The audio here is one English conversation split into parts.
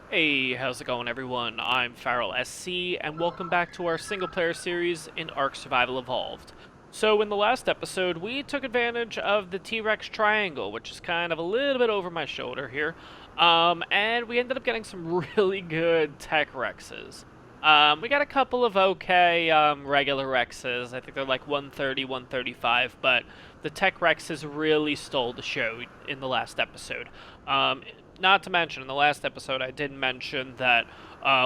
Hey, how's it going everyone? I'm Farrell SC, and welcome back to our single-player series in ARK Survival Evolved. So in the last episode, we took advantage of the T-Rex triangle, which is kind of a little bit over my shoulder here, and we ended up getting some really good tech Rexes. We got a couple of okay regular Rexes. I think they're like 130, 135, but the tech Rexes really stole the show in the last episode. Not to mention, in the last episode, I did mention that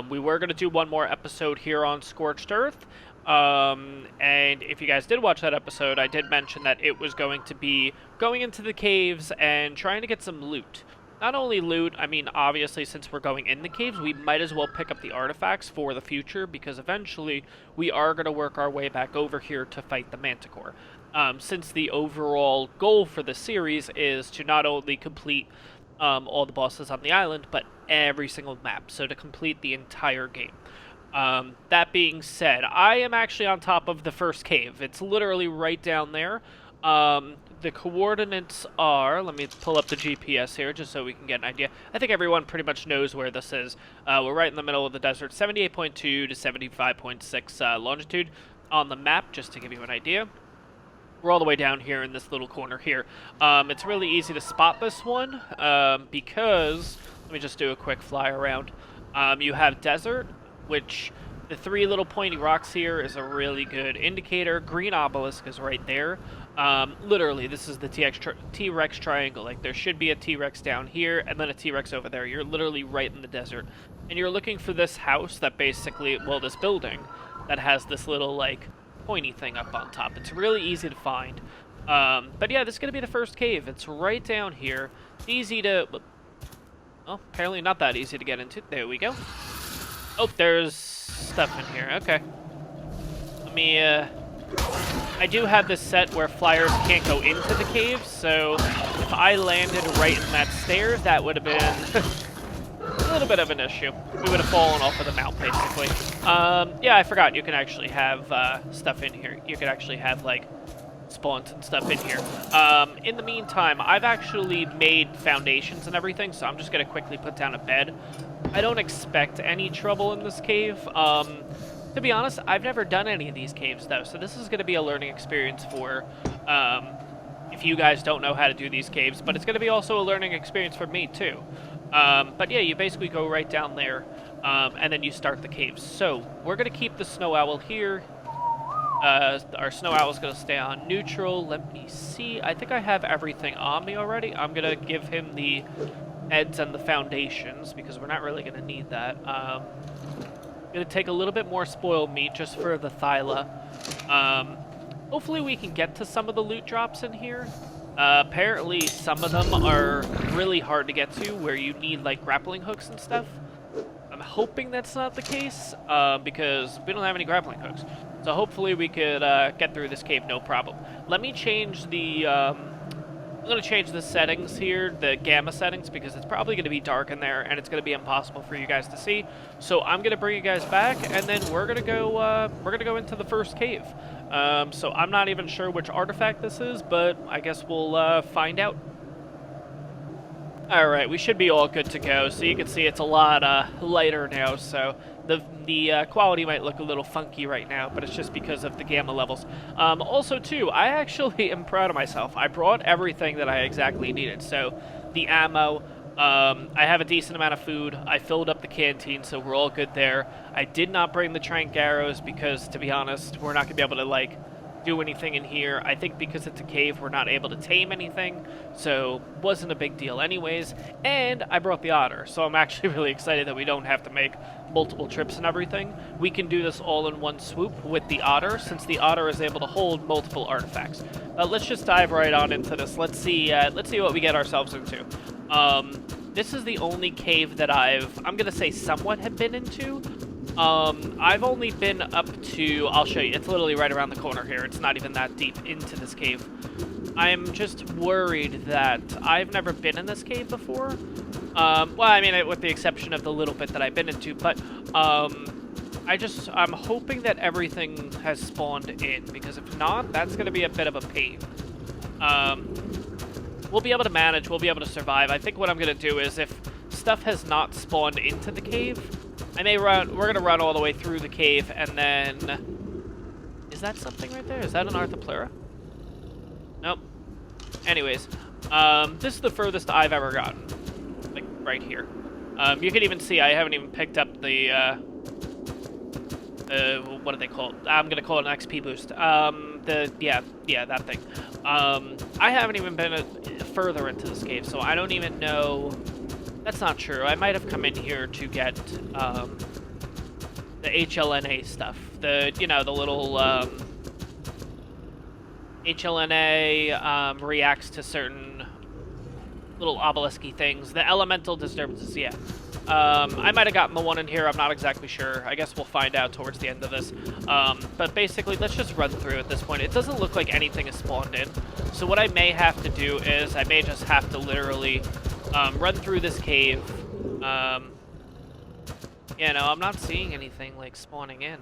we were going to do one more episode here on Scorched Earth. And if you guys did watch that episode, I did mention that it was going to be going into the caves and trying to get some loot. Not only loot, I mean, obviously, since we're going in the caves, we might as well pick up the artifacts for the future, because eventually we are going to work our way back over here to fight the Manticore. Since the overall goal for the series is to not only complete all the bosses on the island, but every single map, so to complete the entire game. That being said, I am actually on top of the first cave. It's literally right down there. The coordinates are, let me pull up the GPS here just so we can get an idea. I think everyone pretty much knows where this is. We're right in the middle of the desert, 78.2 to 75.6 longitude on the map, just to give you an idea. We're all the way down here in this little corner here. It's really easy to spot this one because, let me just do a quick fly around. You have desert, which the three little pointy rocks here is a really good indicator. Green obelisk is right there. Literally, this is the T-Rex triangle. Like, there should be a T-Rex down here and then a T-Rex over there. You're literally right in the desert. And you're looking for this house that basically, well, this building that has this little, like, pointy thing up on top. It's really easy to find. But yeah, this is going to be the first cave. It's right down here. Easy to... Well, apparently not that easy to get into. There we go. Oh, there's stuff in here. Okay. Let me, I do have this set where flyers can't go into the cave, so if I landed right in that stairs, that would have been a little bit of an issue. We would have fallen off of the mount, basically. Yeah, I forgot you can actually have stuff in here. You could actually have, like, spawns and stuff in here. In the meantime, I've actually made foundations and everything, so I'm just going to quickly put down a bed. I don't expect any trouble in this cave. To be honest, I've never done any of these caves, though, so this is going to be a learning experience for if you guys don't know how to do these caves, but it's going to be also a learning experience for me, too. But yeah, you basically go right down there, and then you start the caves. So, we're going to keep the snow owl here. Our snow owl is going to stay on neutral. Let me see. I think I have everything on me already. I'm going to give him the beds and the foundations, because we're not really going to need that. I'm going to take a little bit more spoiled meat just for the Thyla. Hopefully we can get to some of the loot drops in here. Apparently some of them are really hard to get to, where you need, like, grappling hooks and stuff. I'm hoping that's not the case, because we don't have any grappling hooks. So hopefully we could get through this cave no problem. Let me change the, I'm going to change the settings here, the gamma settings, because it's probably going to be dark in there, and it's going to be impossible for you guys to see. So I'm going to bring you guys back, and then we're going to go into the first cave. So I'm not even sure which artifact this is, but I guess we'll find out. Alright, we should be all good to go. So you can see it's a lot lighter now, so the quality might look a little funky right now, but it's just because of the gamma levels. Also, too, I actually am proud of myself. I brought everything that I exactly needed. So the ammo, I have a decent amount of food. I filled up the canteen, so we're all good there. I did not bring the trank arrows because, to be honest, we're not going to be able to, like, do anything in here. I think because it's a cave, we're not able to tame anything, so wasn't a big deal anyways. And I brought the otter, so I'm actually really excited that we don't have to make multiple trips and everything. We can do this all in one swoop with the otter, since the otter is able to hold multiple artifacts. Let's just dive right on into this. Let's see what we get ourselves into. This is the only cave that I'm gonna say somewhat have been into. I've only been up to, I'll show you, it's literally right around the corner here. It's not even that deep into this cave. I'm just worried that I've never been in this cave before. Well, I mean, with the exception of the little bit that I've been into, but, I'm hoping that everything has spawned in, because if not, that's gonna be a bit of a pain. We'll be able to manage, we'll be able to survive. I think what I'm gonna do is, if stuff has not spawned into the cave. We're gonna run all the way through the cave, and then... Is that something right there? Is that an Arthropleura? Nope. Anyways, this is the furthest I've ever gotten. Like, right here. You can even see I haven't even picked up the, what do they call it? I'm gonna call it an XP boost. Yeah, that thing. I haven't even been further into this cave, so I don't even know... That's not true. I might have come in here to get, the HLNA stuff. The, you know, the little, HLNA, reacts to certain little obelisk-y things. The elemental disturbances, yeah. I might have gotten the one in here, I'm not exactly sure. I guess we'll find out towards the end of this. But basically, let's just run through at this point. It doesn't look like anything is spawned in. So what I may have to do is, I may just have to literally run through this cave. You know, I'm not seeing anything, like, spawning in.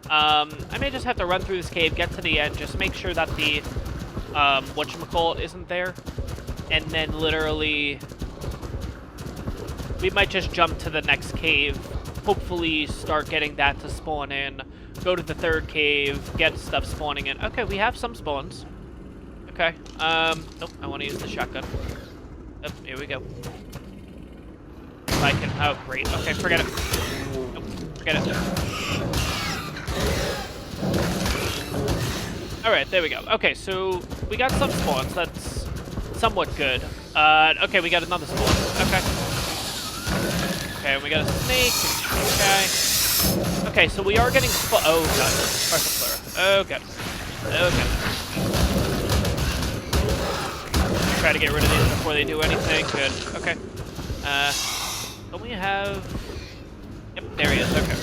I may just have to run through this cave, get to the end, just make sure that the, whatchamacallit isn't there. And then literally... We might just jump to the next cave, hopefully start getting that to spawn in, go to the third cave, get stuff spawning in. Okay, we have some spawns. Okay, nope, I want to use the shotgun. Oh, here we go. If I can, oh, great. Okay, forget it. Nope, forget it. Alright, there we go. Okay, so we got some spawns, that's somewhat good. Okay, we got another spawn. Okay. Okay, we got a snake. Okay. Okay, so we are getting oh god. Arthropleura. Oh god. Okay. Try to get rid of these before they do anything. Good. Okay. Don't we have... Yep, there he is. Okay.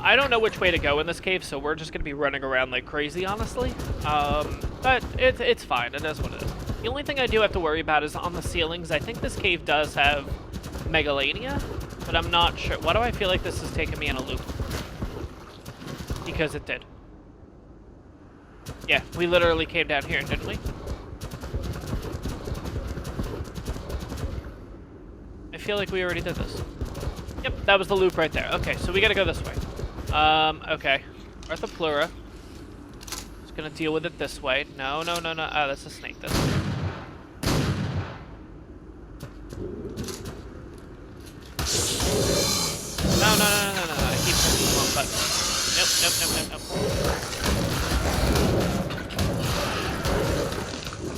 I don't know which way to go in this cave, so we're just gonna be running around like crazy, honestly. But it's fine. It is what it is. The only thing I do have to worry about is on the ceilings. I think this cave does have Megalania, but I'm not sure. Why do I feel like this is taking me in a loop? Because it did. Yeah, we literally came down here, didn't we? I feel like we already did this. Yep, that was the loop right there. Okay, so we gotta go this way. Okay. Arthropleura. Just gonna deal with it this way. No. Oh, that's a snake. That's... No. I keep pressing the wrong button.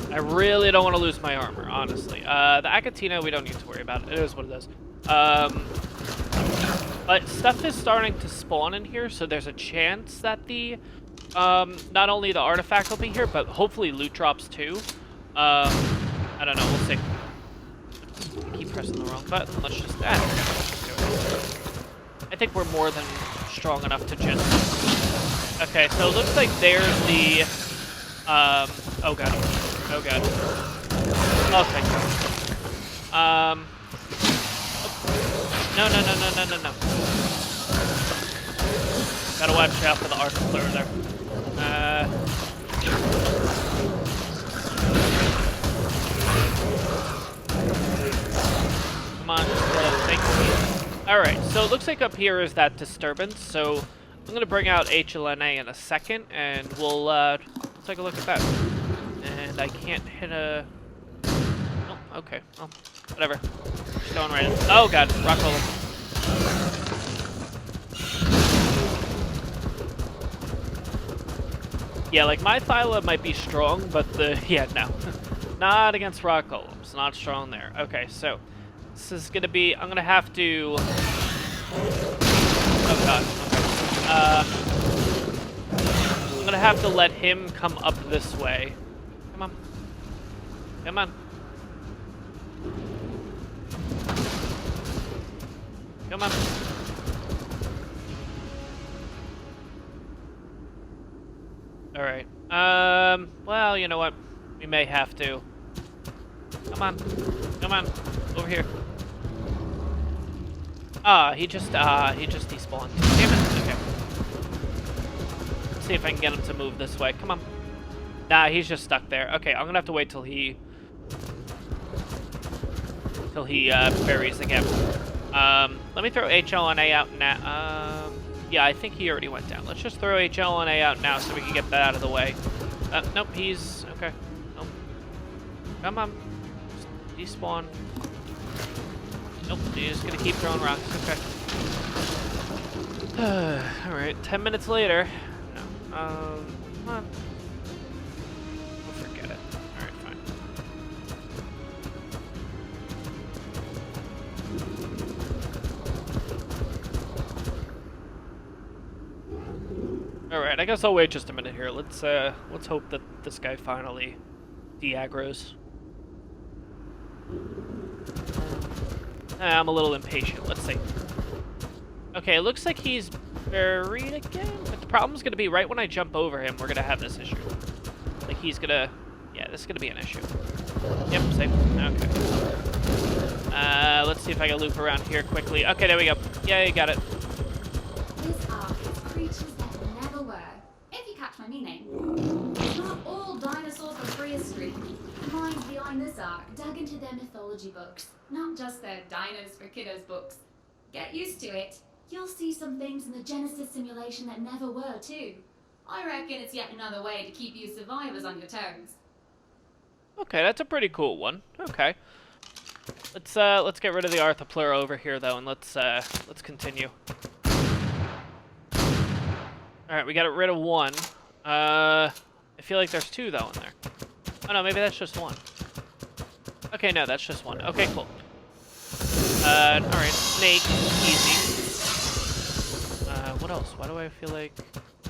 Nope. I really don't want to lose my armor, honestly. The Achatina, we don't need to worry about. It is what it is. But stuff is starting to spawn in here, so there's a chance that the, not only the artifact will be here, but hopefully loot drops too. I don't know, we'll see. I keep pressing the wrong button, let's just, okay, let's do it. I think we're more than strong enough to just, okay, so it looks like there's the, oh god, okay. No. Gotta watch out for the Arthropleura there. Come on, thank you. Alright, so it looks like up here is that disturbance, so I'm gonna bring out HLNA in a second, and we'll take a look at that. And I can't hit a... Oh, okay, well, whatever. Just going right in. Oh god, rock hollow. Yeah, like my Thyla might be strong, but the... Yeah, no. Not against rock golems. Not strong there. Okay, so this is gonna be... I'm gonna have to... Oh god. Okay. I'm gonna have to let him come up this way. Come on. Come on. Come on. Alright. Well, you know what? We may have to. Come on. Come on. Over here. He just despawned. Damn it. see if I can get him to move this way. Come on. Nah, he's just stuck there. Okay, I'm gonna have to wait till he buries again. Let me throw HL and A out now. Yeah, I think he already went down. Let's just throw HL and A out now so we can get that out of the way. Nope, he's... Okay. Nope. Come on. Just despawn. Nope, he's gonna keep throwing rocks. Okay. Alright, 10 minutes later. No. Come on. We'll forget it. Alright, fine. Alright, I guess I'll wait just a minute here. Let's hope that this guy finally de-aggroes. I'm a little impatient. Let's see. Okay, it looks like he's buried again, but the problem's gonna be right when I jump over him, we're gonna have this issue. Like, he's gonna... Yeah, this is gonna be an issue. Yep, same. Okay. Let's see if I can loop around here quickly. Okay, there we go. Yeah, you got it. This ARK is creatures that never were, if you catch my meaning. It's not all dinosaurs with prehistory. The minds behind this ARK dug into their mythology books, not just their Dinos for Kiddos books. Get used to it. You'll see some things in the Genesis simulation that never were, too. I reckon it's yet another way to keep you survivors on your toes. Okay, that's a pretty cool one. Okay. Let's get rid of the Arthropleura over here though, and let's continue. Alright, we got rid of one. I feel like there's two though in there. Oh no, maybe that's just one. Okay, no, that's just one. Okay, cool. Alright, snake, easy. What else? Why do I feel like...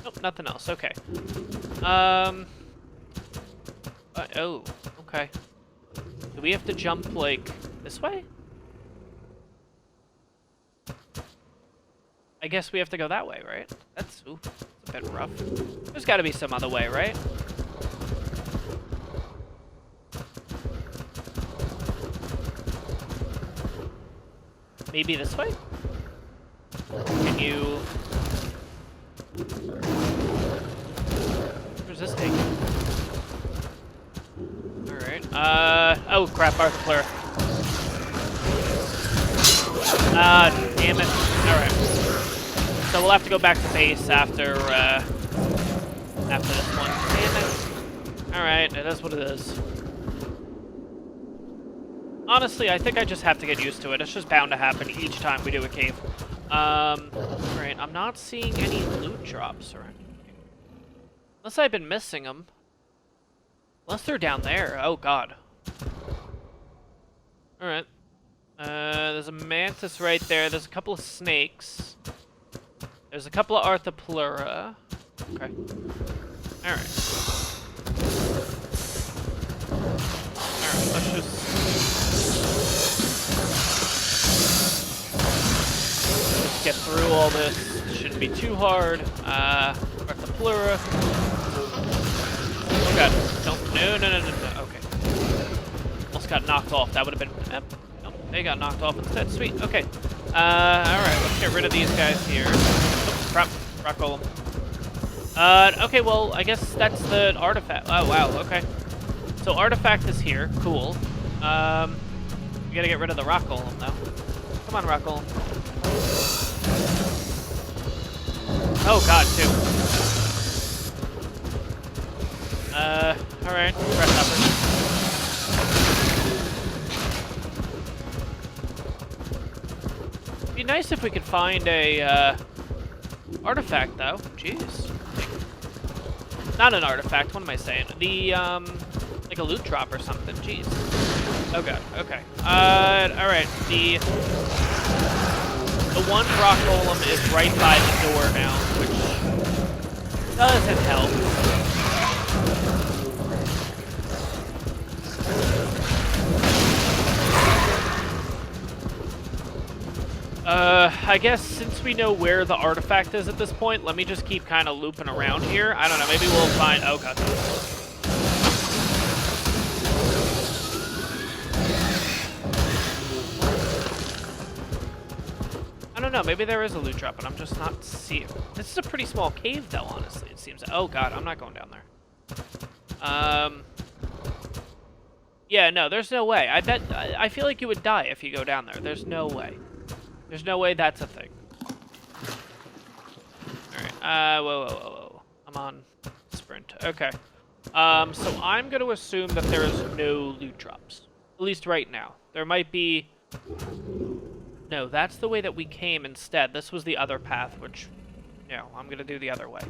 Nope, nothing else. Okay. Oh, okay. Do we have to jump, like, this way? I guess we have to go that way, right? That's, ooh, that's a bit rough. There's gotta be some other way, right? Maybe this way? Can you... Where's this take? Alright. Oh crap, Arthropleura. Damn it. Alright. So we'll have to go back to base after this one. Damn it. Alright, it is what it is. Honestly, I think I just have to get used to it. It's just bound to happen each time we do a cave. Right, I'm not seeing any loot drops or anything. Unless I've been missing them. Unless they're down there. Oh, God. Alright. There's a mantis right there. There's a couple of snakes. There's a couple of Arthropleura. Okay. Alright. Alright, let's just... get through all this. Shouldn't be too hard. Arthropleura. Oh god. No. Okay. Almost got knocked off. That would have been... Nope. They got knocked off instead. Sweet. Okay. Alright. Let's get rid of these guys here. Oh, crap. Rock golem. Okay, well, I guess that's the artifact. Oh, wow. Okay. So artifact is here. Cool. We gotta get rid of the rock golem, though. Come on, rock golem. Oh god, too. Alright, press upper. It'd be nice if we could find a, artifact, though. Jeez. Not an artifact, what am I saying? The, like a loot drop or something. Jeez. Oh god, okay. Alright, the one rock golem is right by the door now, which doesn't help. I guess since we know where the artifact is at this point, let me just keep kind of looping around here. I don't know, maybe we'll find... Oh god. I don't don't know. Maybe there is a loot drop, and I'm just not seeing. This is a pretty small cave, though, honestly, it seems. Oh, God, I'm not going down there. Yeah, no, there's no way. I feel like you would die if you go down there. There's no way. There's no way that's a thing. Alright, whoa. I'm on sprint. Okay. So I'm going to assume that there is no loot drops. At least right now. There might be... No, that's the way that we came instead. This was the other path, which... No, I'm going to do the other way.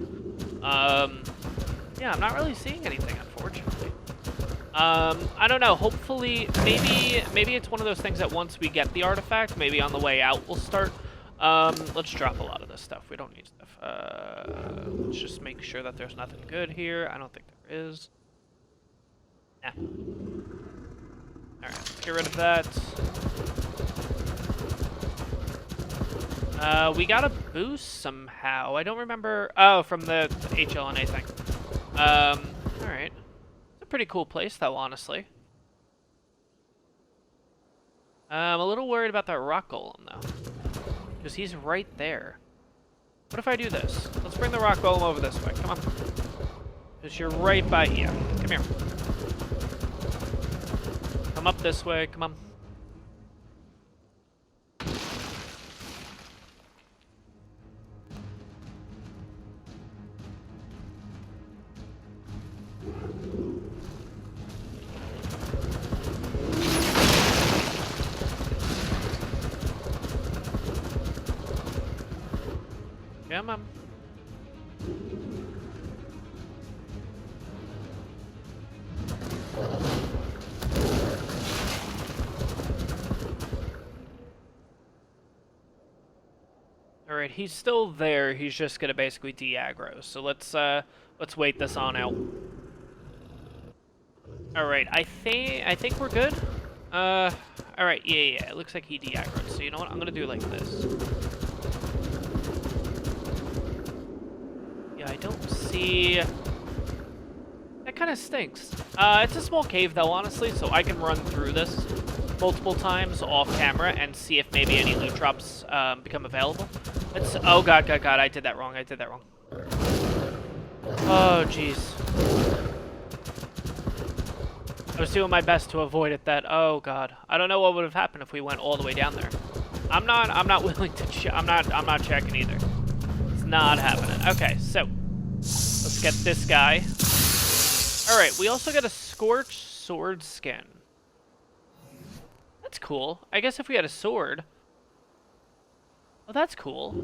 Yeah, I'm not really seeing anything, unfortunately. I don't know. Hopefully, maybe it's one of those things that once we get the artifact, maybe on the way out we'll start. Let's drop a lot of this stuff. We don't need stuff. Let's just make sure that there's nothing good here. I don't think there is. Nah. Alright, let's get rid of that. We got a boost somehow. I don't remember. Oh, from the HLNA thing. Alright. It's a pretty cool place, though, honestly. I'm a little worried about that rock golem, though. Because he's right there. What if I do this? Let's bring the rock golem over this way. Come on. Because you're right by here. Come here. Come up this way. Come on. Come on. Alright, he's still there. He's just gonna basically de-aggro. So let's wait this on out. Alright, I think we're good. Alright, yeah. It looks like he de-aggroed. So you know what? I'm gonna do like this. I don't see... That kind of stinks. It's a small cave, though, honestly, so I can run through this multiple times off camera and see if maybe any loot drops become available. Oh, God, I did that wrong. Oh, jeez. I was doing my best to avoid it. Oh, God. I don't know what would have happened if we went all the way down there. I'm not willing to... I'm not checking either. It's not happening. Okay, so... Let's get this guy. Alright, we also got a Scorched Sword skin. That's cool. I guess if we had a sword... Oh, that's cool.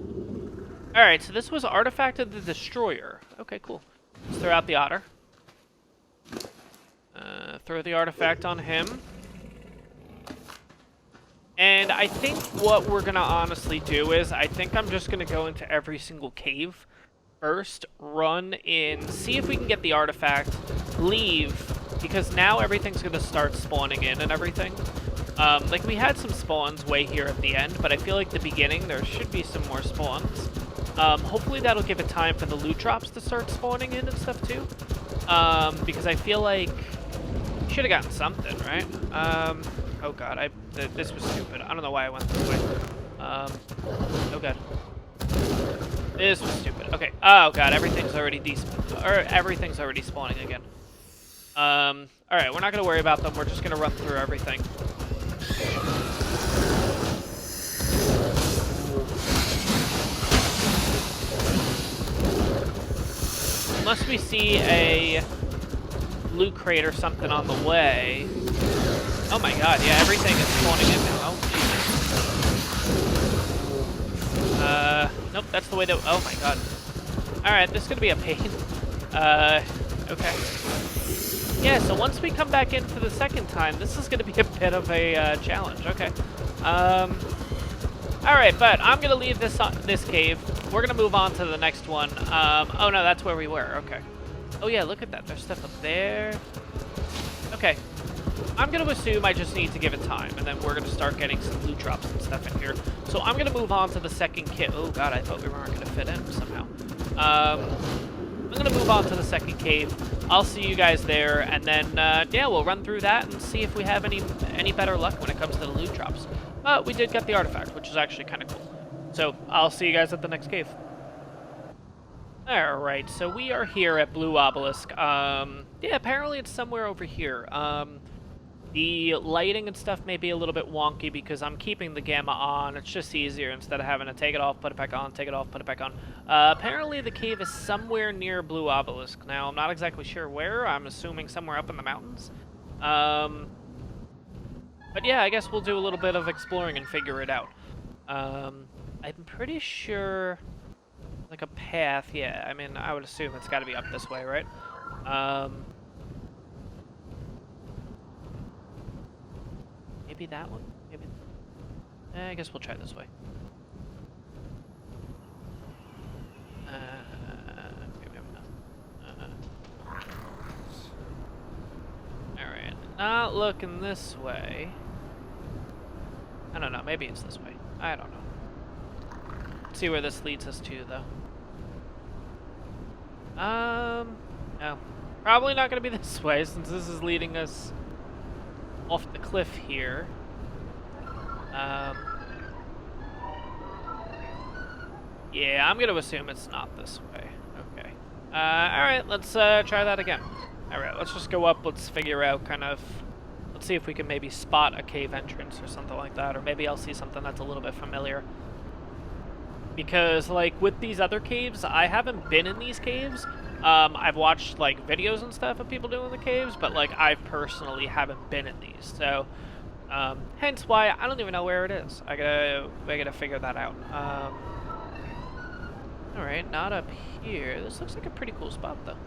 Alright, so this was Artifact of the Destroyer. Okay, cool. Let's throw out the otter. Throw the artifact on him. And I think what we're going to honestly do is, I think I'm just going to go into every single cave first, run in, see if we can get the artifact, leave, because now everything's going to start spawning in and everything. Like, we had some spawns way here at the end, but I feel like the beginning, there should be some more spawns. Hopefully that'll give it time for the loot drops to start spawning in and stuff, too. Because I feel like we should have gotten something, right? Oh, God, this was stupid. I don't know why I went this way. Oh, God. This was stupid. Okay. Oh, God, everything's already spawning again. Alright, we're not going to worry about them. We're just going to run through everything. Unless we see a loot crate or something on the way. Oh my God, yeah, everything is spawning in now. Oh, Jesus. Nope, that's the way that... Oh my God. Alright, this is going to be a pain. Okay. Yeah, so once we come back in for the second time, this is going to be a bit of a challenge. Okay. Alright, but I'm going to leave this cave. We're going to move on to the next one. Oh no, that's where we were. Okay. Oh yeah, look at that. There's stuff up there. Okay. I'm going to assume I just need to give it time, and then we're going to start getting some loot drops and stuff in here. So I'm going to move on to the second cave. Oh God, I thought we weren't going to fit in somehow. I'm going to move on to the second cave. I'll see you guys there, and then, yeah, we'll run through that and see if we have any better luck when it comes to the loot drops. But we did get the artifact, which is actually kind of cool. So I'll see you guys at the next cave. Alright, so we are here at Blue Obelisk. Yeah, apparently it's somewhere over here. The lighting and stuff may be a little bit wonky because I'm keeping the gamma on. It's just easier instead of having to take it off, put it back on, take it off, put it back on. Apparently the cave is somewhere near Blue Obelisk. Now, I'm not exactly sure where. I'm assuming somewhere up in the mountains. But yeah, I guess we'll do a little bit of exploring and figure it out. I'm pretty sure... like a path, yeah. I mean, I would assume it's got to be up this way, right? Maybe that one? Maybe... I guess we'll try this way. Alright, not looking this way. I don't know, maybe it's this way. I don't know. Let's see where this leads us to, though. No. Probably not going to be this way, since this is leading us off the cliff here. Yeah, I'm going to assume it's not this way. Okay. Alright, let's try that again. Alright, let's just go up, let's figure out kind of... Let's see if we can maybe spot a cave entrance or something like that, or maybe I'll see something that's a little bit familiar. Because, like, with these other caves, I haven't been in these caves. I've watched, like, videos and stuff of people doing the caves, but, like, I personally haven't been in these. So, hence why I don't even know where it is. I gotta figure that out. Alright, not up here. This looks like a pretty cool spot, though.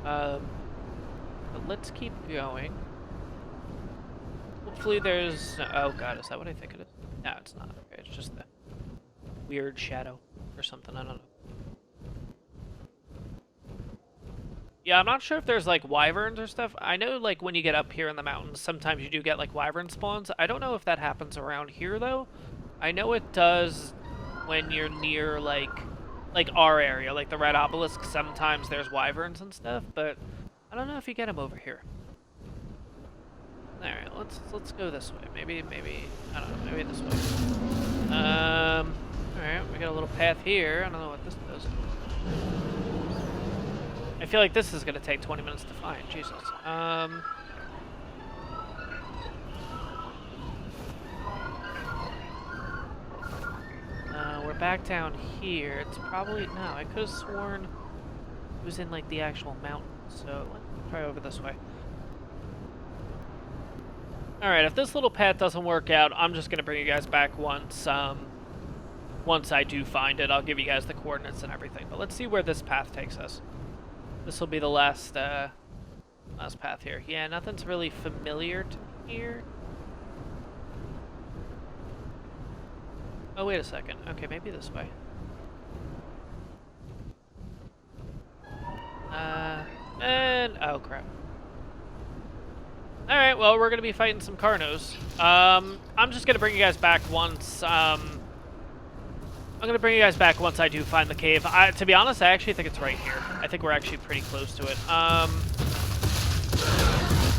But let's keep going. Hopefully there's... Oh, God, is that what I think it is? No, it's not. Okay, it's just the... weird shadow or something, I don't know. Yeah, I'm not sure if there's like wyverns or stuff. I know like when you get up here in the mountains, sometimes you do get like wyvern spawns. I don't know if that happens around here though. I know it does when you're near like our area, like the Red Obelisk. Sometimes there's wyverns and stuff, but I don't know if you get them over here. All right, let's go this way. Maybe I don't know. Maybe this way. Alright, we got a little path here. I don't know what this does. I feel like this is going to take 20 minutes to find. Jesus. We're back down here. It's probably... No, I could have sworn it was in, like, the actual mountain. So, let's try over this way. Alright, if this little path doesn't work out, I'm just going to bring you guys back once I do find it. I'll give you guys the coordinates and everything. But let's see where this path takes us. This will be the last path here. Yeah, nothing's really familiar to me here. Oh, wait a second. Okay, maybe this way. And... oh, crap. Alright, well, we're going to be fighting some Carnos. I'm just going to bring you guys back once, I'm going to bring you guys back once I do find the cave. To be honest, I actually think it's right here. I think we're actually pretty close to it.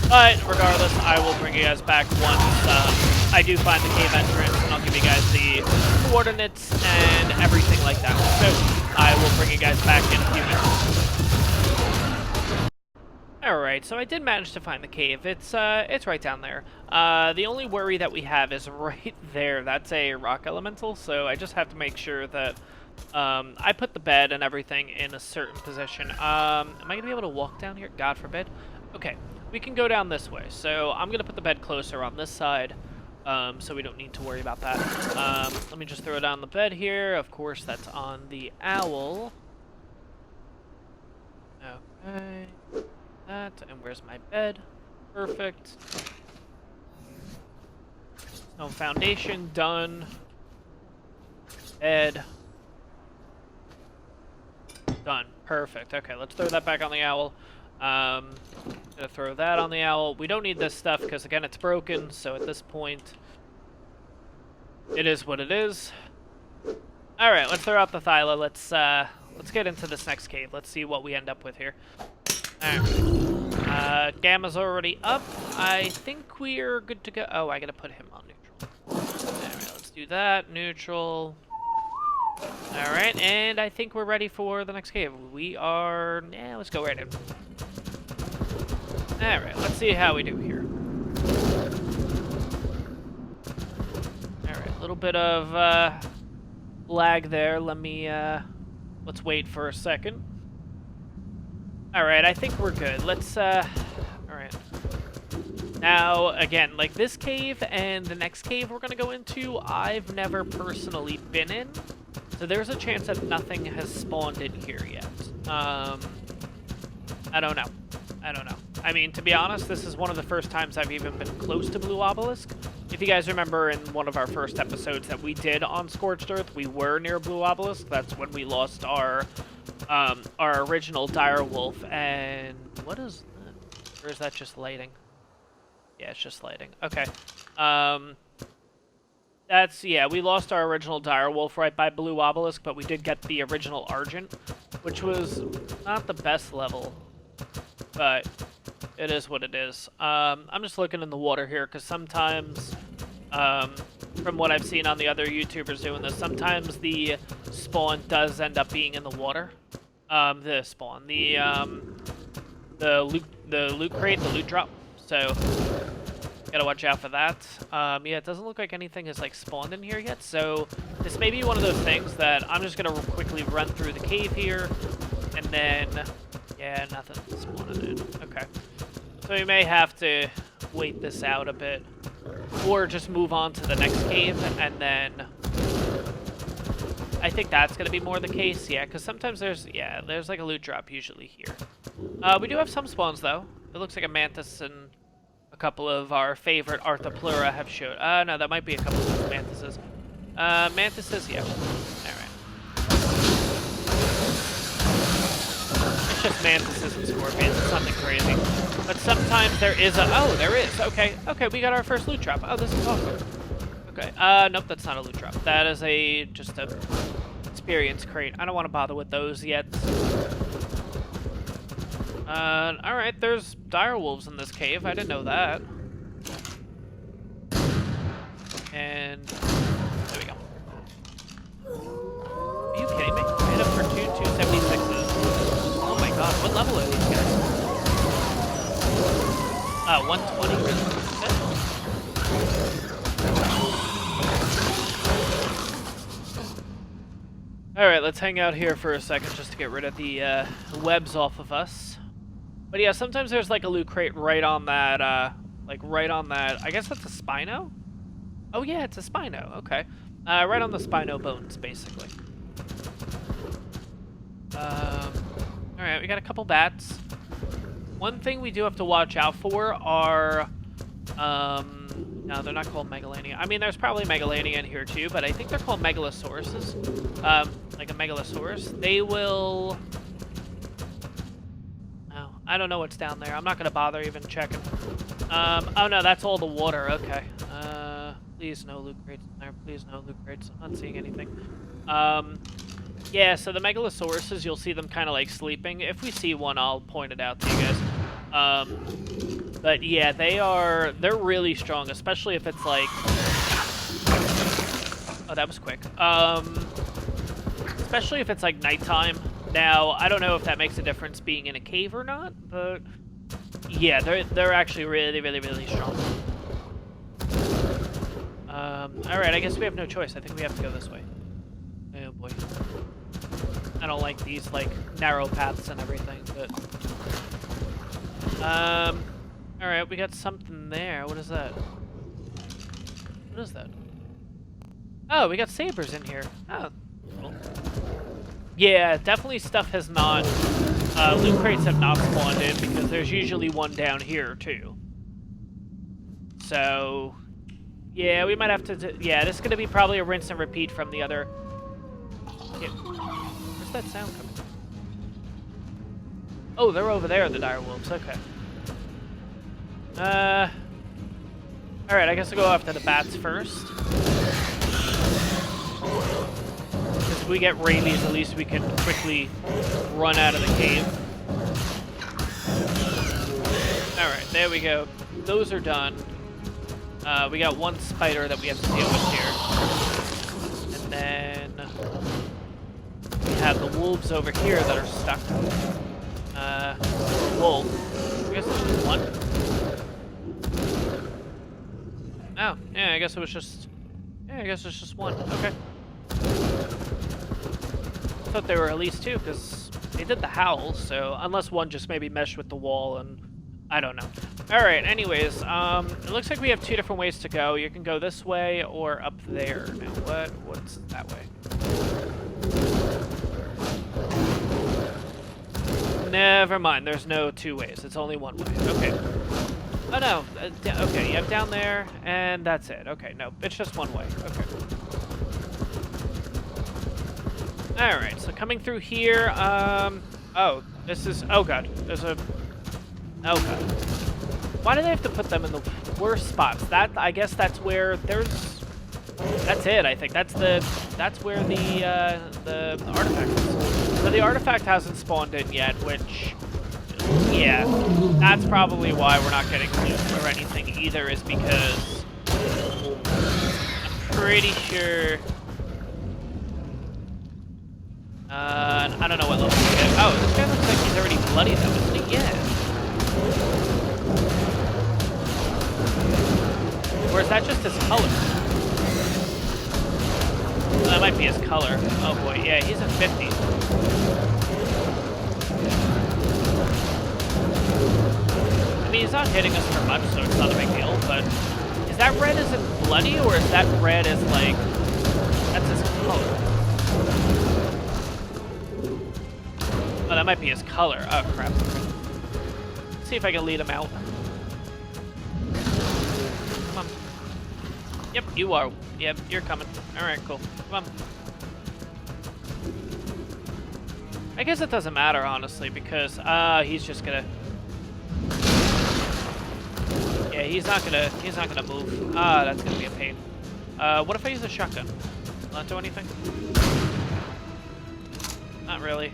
But regardless, I will bring you guys back once I do find the cave entrance, and I'll give you guys the coordinates and everything like that. So I will bring you guys back in a few minutes. Alright, so I did manage to find the cave. It's right down there. The only worry that we have is right there. That's a rock elemental, so I just have to make sure that I put the bed and everything in a certain position. Am I going to be able to walk down here? God forbid. Okay, we can go down this way. So I'm going to put the bed closer on this side, so we don't need to worry about that. Let me just throw down the bed here. Of course, that's on the owl. Okay. That, and where's my bed? Perfect. Stone foundation done. Bed done. Perfect. Okay, let's throw that back on the owl. Gonna throw that on the owl. We don't need this stuff because again it's broken, so at this point it is what it is. Alright, let's throw out the Thyla. Let's get into this next cave. Let's see what we end up with here. Alright. Gamma's already up. I think we're good to go. Oh, I gotta put him on neutral. Alright, let's do that. Neutral. Alright, and I think we're ready for the next cave. We are... Yeah, let's go right in. Alright, let's see how we do here. Alright, a little bit of lag there. Let me... let's wait for a second. Alright, I think we're good. Let's... Alright. Now, again, like this cave and the next cave we're going to go into, I've never personally been in. So there's a chance that nothing has spawned in here yet. I don't know. I mean, to be honest, this is one of the first times I've even been close to Blue Obelisk. If you guys remember in one of our first episodes that we did on Scorched Earth, we were near Blue Obelisk. That's when we lost our original dire wolf. And what is that? Or is that just lighting? Yeah, it's just lighting. Okay. Yeah, we lost our original direwolf right by Blue Obelisk, but we did get the original Argent, which was not the best level, but it is what it is. I'm just looking in the water here, because sometimes, from what I've seen on the other YouTubers doing this, sometimes the spawn does end up being in the water. The spawn, the loot crate, the loot drop, so... Gotta watch out for that. Yeah, it doesn't look like anything has, like, spawned in here yet, so this may be one of those things that I'm just gonna quickly run through the cave here, and then, yeah, nothing spawned in. Okay. So we may have to wait this out a bit, or just move on to the next cave, and then I think that's gonna be more the case, yeah, because sometimes there's like a loot drop usually here. We do have some spawns, though. It looks like a mantis and a couple of our favorite Arthropleura have showed. No, that might be a couple of mantises. Mantises, yeah. Alright. It's just mantises and scorpions. It's nothing crazy. But sometimes there is a... Oh, there is. Okay. Okay, we got our first loot drop. Oh, this is awesome. Okay. Nope, that's not a loot drop. That is just a experience crate. I don't want to bother with those yet. Alright, there's direwolves in this cave. I didn't know that. And... there we go. Are you kidding me? I hit him for 276s. Oh my god, what level are these guys? 120. Alright, let's hang out here for a second just to get rid of the webs off of us. But yeah, sometimes there's like a loot crate right on that, I guess that's a Spino? Oh yeah, it's a Spino, okay. Right on the Spino bones, basically. Alright, we got a couple bats. One thing we do have to watch out for are, no, they're not called Megalania. I mean, there's probably Megalania in here too, but I think they're called Megalosauruses. Like a Megalosaurus. They will... I don't know what's down there. I'm not going to bother even checking. Oh no, that's all the water. Okay. Please no loot crates in there. Please no loot crates. I'm not seeing anything. Yeah, so the Megalosauruses, you'll see them kind of like sleeping. If we see one, I'll point it out to you guys. But yeah, they're really strong, especially if it's like... Oh, that was quick. Especially if it's like nighttime. Now, I don't know if that makes a difference being in a cave or not, but yeah, they're actually really, really, really strong. Alright, I guess we have no choice. I think we have to go this way. Oh boy. I don't like these, like, narrow paths and everything, but... Alright, we got something there. What is that? What is that? Oh, we got sabers in here. Oh, cool. Yeah, definitely stuff has not... loot crates have not spawned in, because there's usually one down here, too. So... yeah, we might have to... yeah, this is going to be probably a rinse and repeat from the other... yeah. Where's that sound coming from? Oh, they're over there, the direwolves. Okay. Alright, I guess I'll go after the bats first. Because if we get rabies, at least we can quickly run out of the cave. Alright, there we go. Those are done. We got one spider that we have to deal with here. And then... have the wolves over here that are stuck. Wolf. I guess it's just one. Oh, yeah, I guess it was just... Yeah, I guess it's just one. Okay. Thought there were at least two, because they did the howl, so... Unless one just maybe meshed with the wall, and... I don't know. Alright, anyways, it looks like we have two different ways to go. You can go this way or up there. Now, what's that way? Never mind, there's no two ways. It's only one way. Okay. Oh, no. Okay, you have down there, and that's it. Okay, no, it's just one way. Okay. Alright, so coming through here, oh, this is... Oh, God. There's a... Oh, God. Why do they have to put them in the worst spots? That, I guess that's where there's... That's it, I think. That's where the artifact is. So the artifact hasn't spawned in yet, which... Yeah, that's probably why we're not getting loot or anything either, is because... I'm pretty sure... I don't know what level we get. Oh, this guy looks like he's already bloody though, isn't he? Yeah. Or is that just his color? Oh, that might be his color. Oh boy, yeah, he's a 50. I mean, he's not hitting us for much, so it's not a big deal, but... Is that red as in bloody, or is that red as, like... That's his color? Oh, that might be his color. Oh, crap. Let's see if I can lead him out. Come on. Yep, you are. Yep, you're coming. Alright, cool. Come on. I guess it doesn't matter, honestly, because, he's just gonna... Yeah, he's not gonna move. Ah, that's gonna be a pain. What if I use a shotgun? Will that do anything? Not really.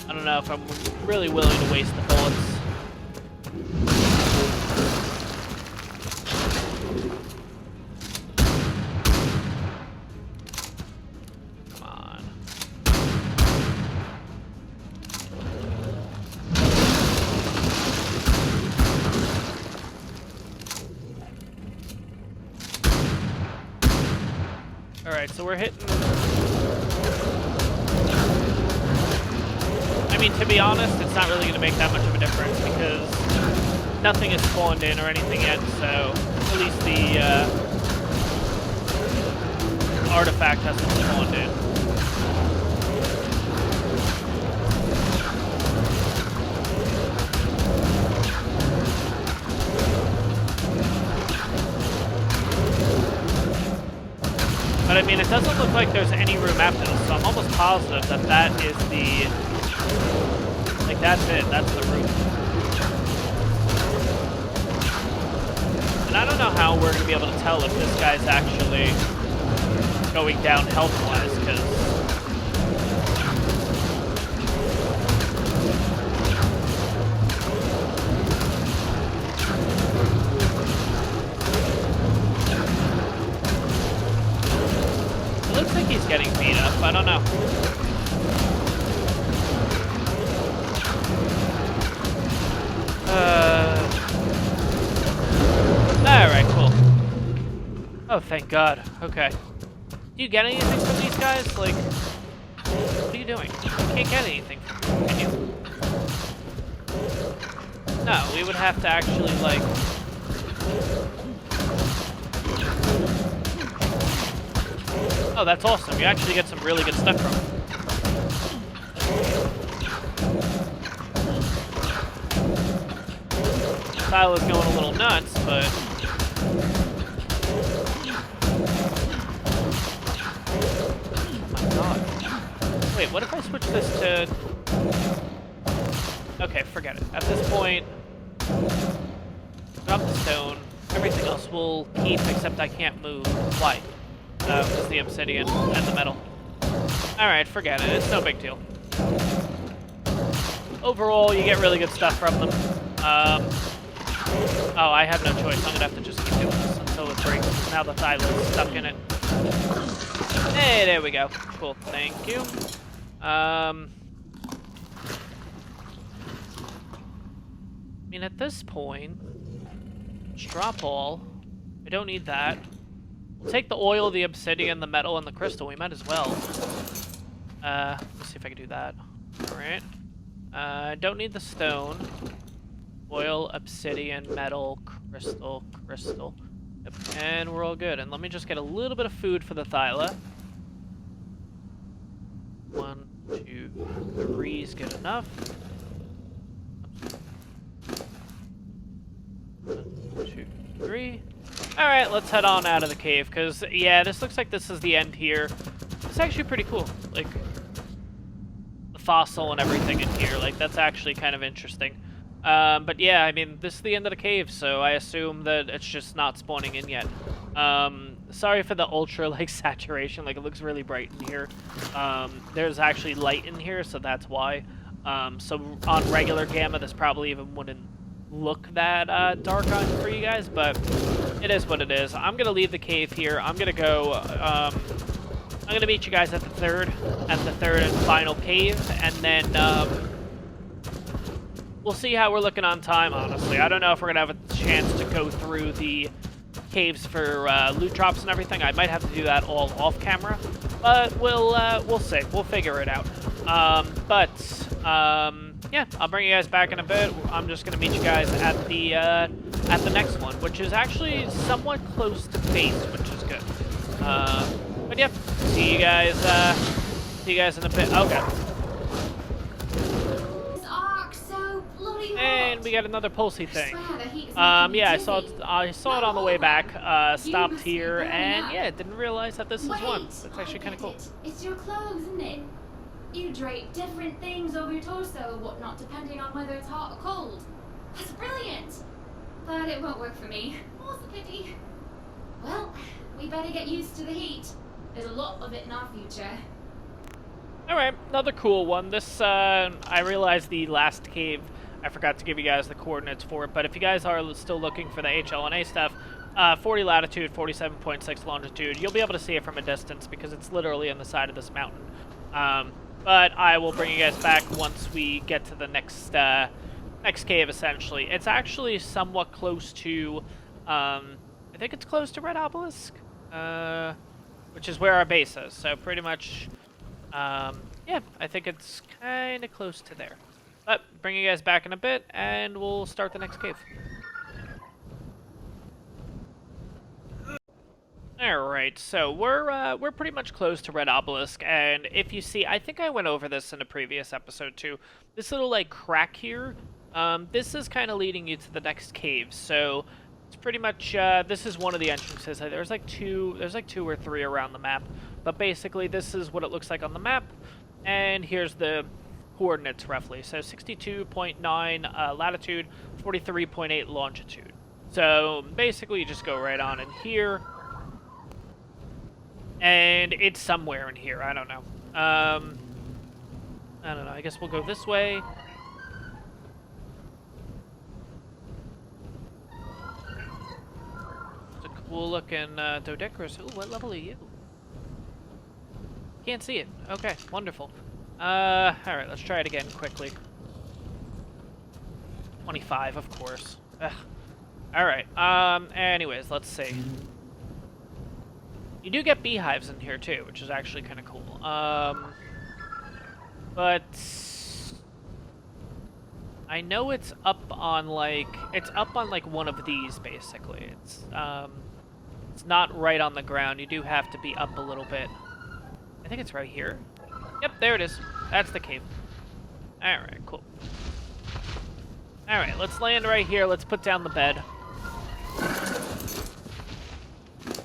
I don't know if I'm really willing to waste the bullets. Come on. Alright, so we're hitting... I mean, to be honest, it's not really going to make that much of a difference because nothing is spawned in or anything yet, so at least the artifact hasn't spawned in. But I mean, it doesn't look like there's any room after this, so I'm almost positive that that is the... Like, that's it. That's the room. And I don't know how we're going to be able to tell if this guy's actually going down health-wise, because... It looks like he's getting beat up. I don't know. Alright, cool. Oh, thank God. Okay. Do you get anything from these guys? Like, what are you doing? You can't get anything from them, can you? No, we would have to actually, like... Oh, that's awesome. You actually get some really good stuff from them. Kyle is going a little nuts, but... Oh my God. Wait, what if I switch this to... Okay, forget it. At this point, drop the stone. Everything else will keep, except I can't move. Why? Because the obsidian and the metal. Alright, forget it. It's no big deal. Overall, you get really good stuff from them. Oh, I have no choice. I'm gonna have to just keep doing this until it breaks. Now the thyla's stuck in it. Hey, there we go. Cool, thank you. I mean, at this point, let's drop all. I don't need that. We'll take the oil, the obsidian, the metal, and the crystal. We might as well. Let's see if I can do that. Alright. Don't need the stone. Oil, obsidian, metal, crystal, crystal. Yep. And we're all good. And let me just get a little bit of food for the thyla. 1, 2, 3 is good enough. 1, 2, 3. Alright, let's head on out of the cave, because, yeah, this looks like this is the end here. It's actually pretty cool. Like, the fossil and everything in here. Like, that's actually kind of interesting. But yeah, I mean, this is the end of the cave, so I assume that it's just not spawning in yet. Sorry for the ultra, like, saturation. Like, it looks really bright in here. There's actually light in here, so that's why. So on regular gamma, this probably even wouldn't look that dark on for you guys, but it is what it is. I'm gonna leave the cave here. I'm gonna go. I'm gonna meet you guys at the third and final cave, and then we'll see how we're looking on time. Honestly, I don't know if we're gonna have a chance to go through the caves for loot drops and everything. I might have to do that all off camera, but we'll see. We'll figure it out. Yeah, I'll bring you guys back in a bit. I'm just gonna meet you guys at the next one, which is actually somewhat close to base, which is good. But yeah, see you guys in a bit. Okay. This ARK so bloody hot. And we got another pulsey thing. I swear the heat is making me Yeah, dizzy. I saw it on the way back. Stopped must be here, burning and up. yeah, didn't realize that this is Wait, one. That's actually I kind of get cool. it. It's your clothes, isn't it? You drape different things over your torso or whatnot, depending on whether it's hot or cold. That's brilliant! But it won't work for me. What's the pity? Well, we better get used to the heat. There's a lot of it in our future. Alright, another cool one. This, I realized the last cave, I forgot to give you guys the coordinates for it, but if you guys are still looking for the HLNA stuff, 40 latitude, 47.6 longitude, you'll be able to see it from a distance because it's literally on the side of this mountain. But I will bring you guys back once we get to the next cave, essentially. It's actually somewhat close to, I think it's close to Red Obelisk, which is where our base is. So pretty much, yeah, I think it's kind of close to there. But bring you guys back in a bit, and we'll start the next cave. Alright, so we're pretty much close to Red Obelisk, and if you see, I think I went over this in a previous episode too. This little, like, crack here, this is kind of leading you to the next cave, so it's pretty much, this is one of the entrances. There's like two or three around the map, but basically this is what it looks like on the map, and here's the coordinates roughly. So 62.9 latitude, 43.8 longitude. So basically you just go right on in here, and it's somewhere in here. I don't know. I don't know. I guess we'll go this way. It's a cool looking Dodecarus. Ooh, what level are you? Can't see it. Okay, wonderful. Alright, let's try it again quickly. 25, of course. Ugh. Alright, anyways, let's see. You do get beehives in here too, which is actually kind of cool. But I know it's up on like one of these basically. It's not right on the ground. You do have to be up a little bit. I think it's right here. Yep, there it is. That's the cave. All right, cool. All right, let's land right here. Let's put down the bed.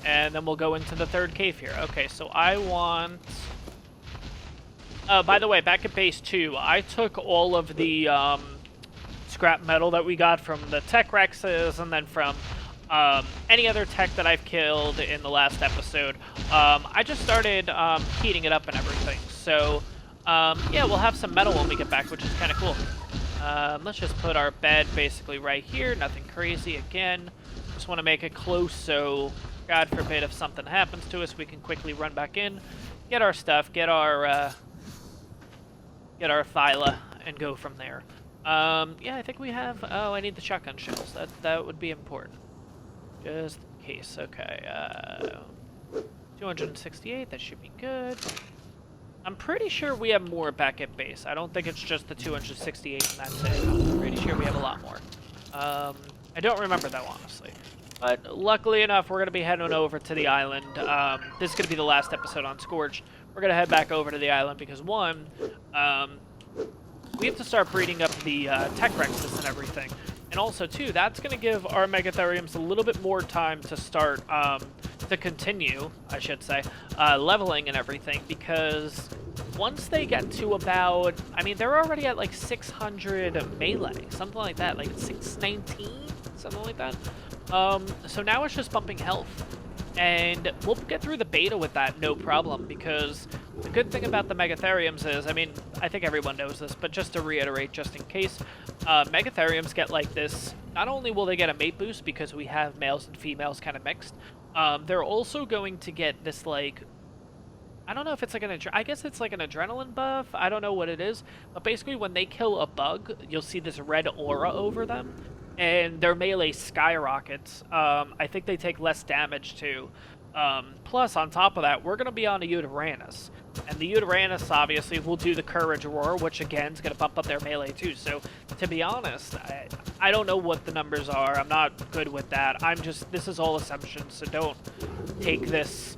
And then we'll go into the third cave here. Okay, so I want... Oh, by the way, back at base 2, I took all of the scrap metal that we got from the tech Rexes and then from any other tech that I've killed in the last episode. I just started heating it up and everything. So, yeah, we'll have some metal when we get back, which is kind of cool. Let's just put our bed basically right here. Nothing crazy again. Just want to make it close so, God forbid, if something happens to us, we can quickly run back in, get our stuff, get our thyla, and go from there. Yeah, I think we have... Oh, I need the shotgun shells. That would be important. Just in case. Okay, 268, that should be good. I'm pretty sure we have more back at base. I don't think it's just the 268 and that's it. I'm pretty sure we have a lot more. I don't remember though, honestly. But luckily enough, we're going to be heading over to the island. This is going to be the last episode on Scorched. We're going to head back over to the island because, one, we have to start breeding up the tech rexes and everything. And also, too, that's going to give our Megatheriums a little bit more time to start, to continue, I should say, leveling and everything, because once they get to about, I mean, they're already at like 600 melee, something like that, like 619, something like that. So now it's just bumping health. And we'll get through the beta with that, no problem, because the good thing about the Megatheriums is, I mean, I think everyone knows this, but just to reiterate, just in case, Megatheriums get like this, not only will they get a mate boost because we have males and females kind of mixed, they're also going to get this, like, I don't know if it's like I guess it's like an adrenaline buff, I don't know what it is, but basically when they kill a bug, you'll see this red aura over them. And their melee skyrockets. I think they take less damage too. Plus, on top of that, we're going to be on a Uranus. And the Uranus, obviously, will do the Courage Roar, which, again, is going to bump up their melee too. So, to be honest, I don't know what the numbers are. I'm not good with that. This is all assumptions, so don't take this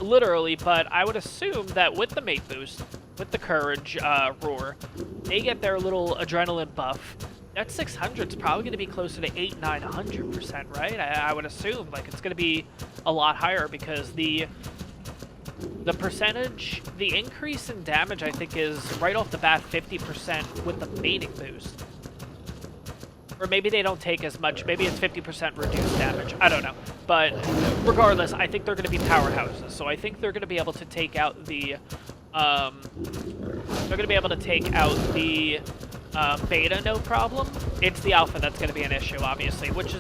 literally. But I would assume that with the mate boost, with the Courage Roar, they get their little adrenaline buff. That 600 is probably going to be closer to 900%, right? I would assume, like, it's going to be a lot higher because the percentage, the increase in damage, I think, is right off the bat 50% with the mating boost. Or maybe they don't take as much. Maybe it's 50% reduced damage. I don't know. But regardless, I think they're going to be powerhouses. So I think they're going to be able to take out the... beta, no problem. It's the alpha that's going to be an issue, obviously, which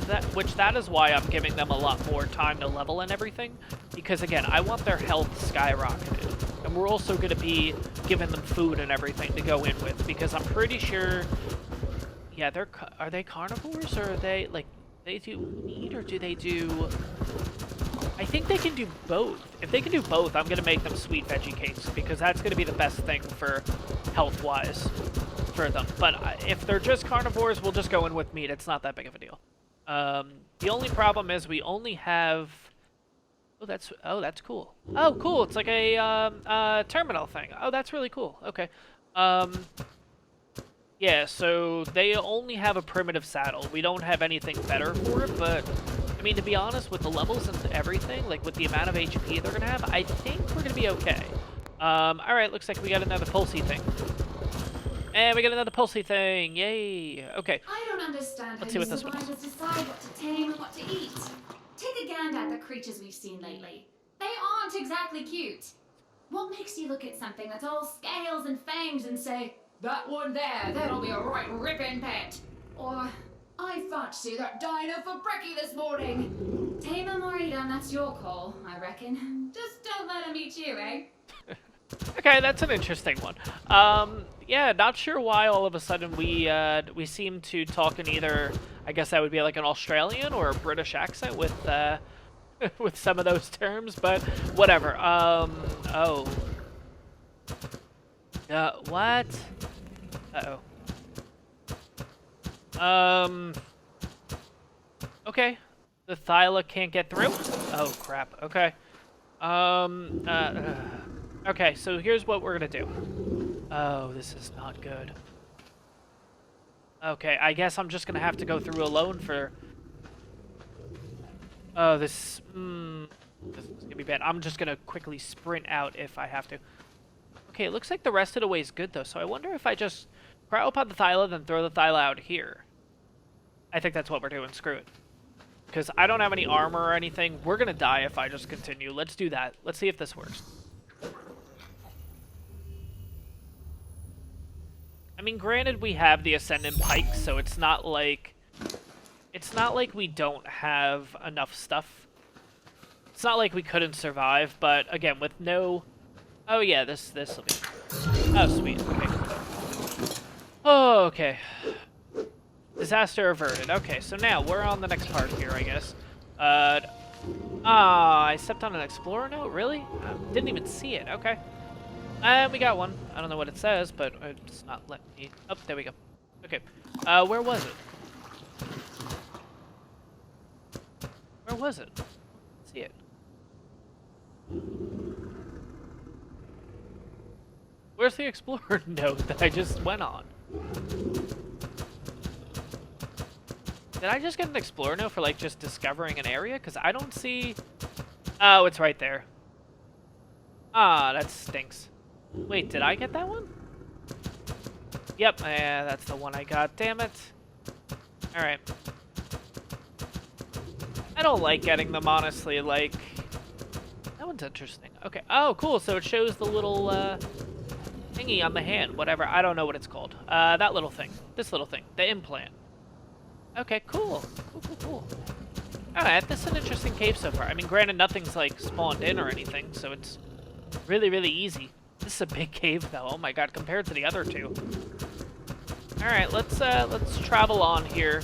that is why I'm giving them a lot more time to level and everything, because again, I want their health skyrocketed, and we're also going to be giving them food and everything to go in with, because I'm pretty sure, yeah, are they carnivores, or are they, like, they do meat, or do they do... I think they can do both. If they can do both, I'm going to make them sweet veggie cakes, because that's going to be the best thing for health-wise for them. But if they're just carnivores, we'll just go in with meat. It's not that big of a deal. The only problem is we only have... Oh, that's cool. Oh, cool. It's like a terminal thing. Oh, that's really cool. Okay. Yeah, so they only have a primitive saddle. We don't have anything better for it, but... I mean, to be honest, with the levels and everything, like with the amount of HP they're going to have, I think we're going to be okay. Alright, looks like we got another pulsey thing. And we got another pulsey thing. Yay. Okay. I don't understand Let's how see you what this one is. survivors decide what to tame and what to eat. Take a gander at the creatures we've seen lately. They aren't exactly cute. What makes you look at something that's all scales and fangs and say, that one there, that'll be a right ripping pet? Or... I fancy that dino for brekkie this morning. Tame him or eat him, that's your call, I reckon. Just don't let him eat you, eh? Okay, that's an interesting one. Yeah, not sure why all of a sudden we seem to talk in either, I guess that would be like an Australian or a British accent with with some of those terms, but whatever. Oh. What? Uh-oh. Okay. The Thyla can't get through? Oh, crap. Okay. Okay, so here's what we're gonna do. Oh, this is not good. Okay, I guess I'm just gonna have to go through alone for... Oh, this is gonna be bad. I'm just gonna quickly sprint out if I have to. Okay, it looks like the rest of the way is good, though, so I wonder if I just cryopod the Thyla, then throw the Thyla out here. I think that's what we're doing. Screw it. Because I don't have any armor or anything. We're going to die if I just continue. Let's do that. Let's see if this works. I mean, granted, we have the Ascendant Pike, so it's not like we don't have enough stuff. It's not like we couldn't survive, but again, with no... Oh yeah, this will be... Oh, sweet. Okay. Oh, okay. Disaster averted. Okay, so now we're on the next part here, I guess. I stepped on an explorer note? Really? Didn't even see it. Okay. And we got one. I don't know what it says, but it's not letting me... Oh, there we go. Okay. Where was it? Where was it? Let's see it. Where's the explorer note that I just went on? Did I just get an explorer note for, like, just discovering an area? Because I don't see... Oh, it's right there. Ah, that stinks. Wait, did I get that one? Yep, yeah, that's the one I got. Damn it. Alright. I don't like getting them, honestly. Like, that one's interesting. Okay. Oh, cool. So it shows the little, thingy on the hand. Whatever. I don't know what it's called. That little thing. This little thing. The implant. Okay, cool. Cool. Alright, this is an interesting cave so far. I mean, granted, nothing's, like, spawned in or anything, so it's really, really easy. This is a big cave, though. Oh my god, compared to the other two. Alright, let's travel on here.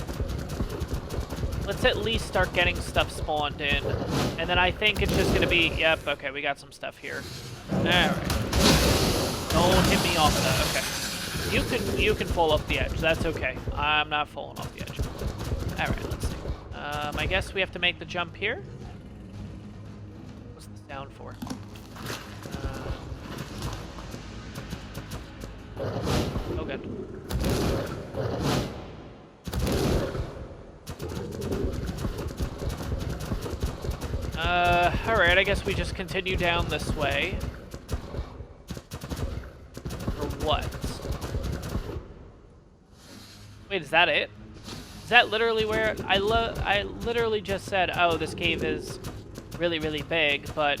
Let's at least start getting stuff spawned in. And then I think it's just gonna be... Yep, okay, we got some stuff here. Alright. Don't hit me off that. Okay. You can fall off the edge. That's okay. I'm not falling off the edge. Alright, let's see. I guess we have to make the jump here. What's the sound for? Oh, good. Alright, I guess we just continue down this way. Or what? Wait, is that it? Is that literally where... I literally just said, oh, this cave is really, really big, but...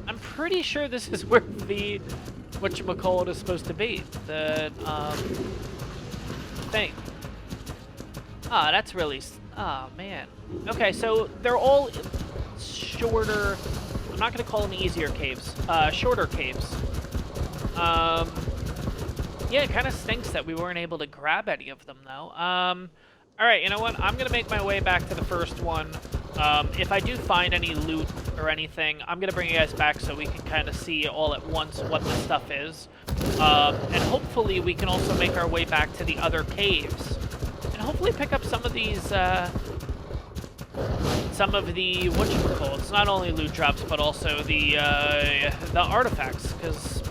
I'm pretty sure this is where the... whatchamacallit is supposed to be. The, thing. Ah, that's really... Oh, man. Okay, so they're all shorter... I'm not going to call them easier caves. Shorter caves. Yeah, it kind of stinks that we weren't able to grab any of them, though. Alright, you know what? I'm going to make my way back to the first one. If I do find any loot or anything, I'm going to bring you guys back so we can kind of see all at once what the stuff is. And hopefully we can also make our way back to the other caves. And hopefully pick up some of these, whatchamacallit, it's not only loot drops, but also the artifacts, because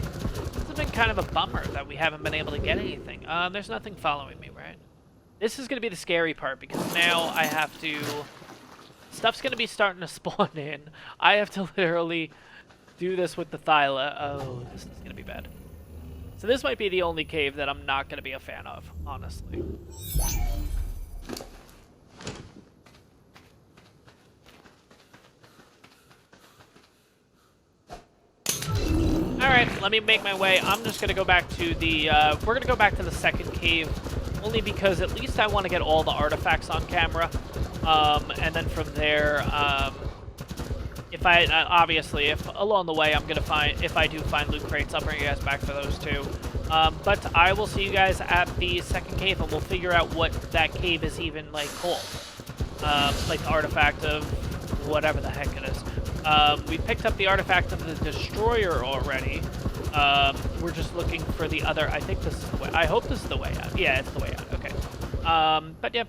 it's been kind of a bummer that we haven't been able to get anything. There's nothing following me, right? This is going to be the scary part, because now I have to... Stuff's going to be starting to spawn in. I have to literally do this with the Thyla. Oh, this is going to be bad. So this might be the only cave that I'm not going to be a fan of, honestly. Alright, let me make my way. I'm just going to go back to the... we're going to go back to the second cave, only because at least I want to get all the artifacts on camera. And then from there, if I... obviously, if along the way I'm going to find... If I do find loot crates, I'll bring you guys back for those too. But I will see you guys at the second cave, and we'll figure out what that cave is even, like, called. Like the artifact of whatever the heck it is. We picked up the artifact of the destroyer already. We're just looking for the other... I think this is the way... I hope this is the way out. Yeah, it's the way out. Okay. But yeah,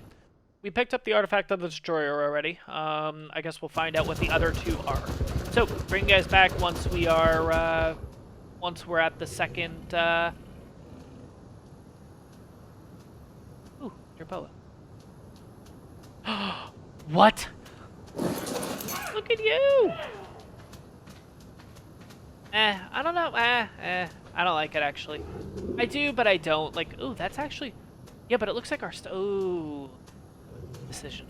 we picked up the artifact of the destroyer already. I guess we'll find out what the other two are. So, bring you guys back once we are... once we're at the second... Ooh, your boa. What? Look at you! I don't know. I don't like it, actually. I do, but I don't. Like, ooh, that's actually... Yeah, but it looks like our... Ooh. Decision.